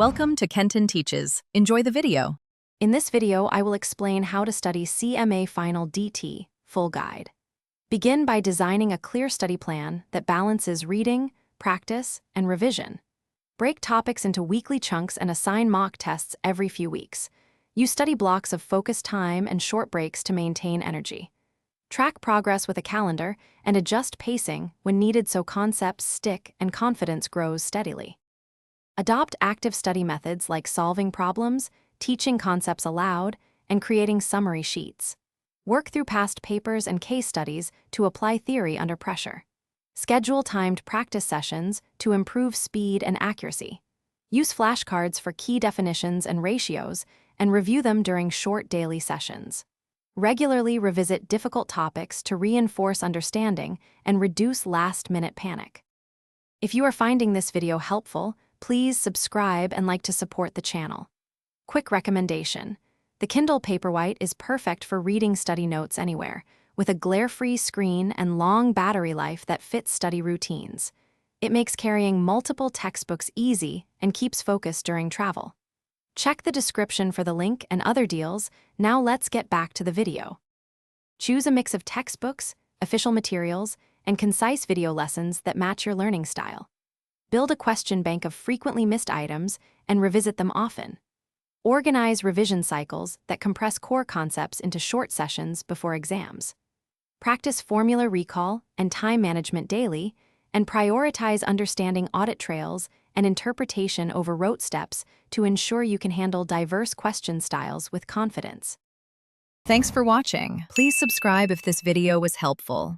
Welcome to Kenton Teaches. Enjoy the video. In this video, I will explain how to study CMA Final DT Full Guide. Begin by designing a clear study plan that balances reading, practice, and revision. Break topics into weekly chunks and assign mock tests every few weeks. Use study blocks of focused time and short breaks to maintain energy. Track progress with a calendar and adjust pacing when needed so concepts stick and confidence grows steadily. Adopt active study methods like solving problems, teaching concepts aloud, and creating summary sheets. Work through past papers and case studies to apply theory under pressure. Schedule timed practice sessions to improve speed and accuracy. Use flashcards for key definitions and ratios, and review them during short daily sessions. Regularly revisit difficult topics to reinforce understanding and reduce last-minute panic. If you are finding this video helpful, please subscribe and like to support the channel. Quick recommendation: the Kindle Paperwhite is perfect for reading study notes anywhere, with a glare-free screen and long battery life that fits study routines. It makes carrying multiple textbooks easy and keeps focus during travel. Check the description for the link and other deals. Now let's get back to the video. Choose a mix of textbooks, official materials, and concise video lessons that match your learning style. Build a question bank of frequently missed items and revisit them often. Organize revision cycles that compress core concepts into short sessions before exams. Practice formula recall and time management daily, and prioritize understanding audit trails and interpretation over rote steps to ensure you can handle diverse question styles with confidence. Thanks for watching. Please subscribe if this video was helpful.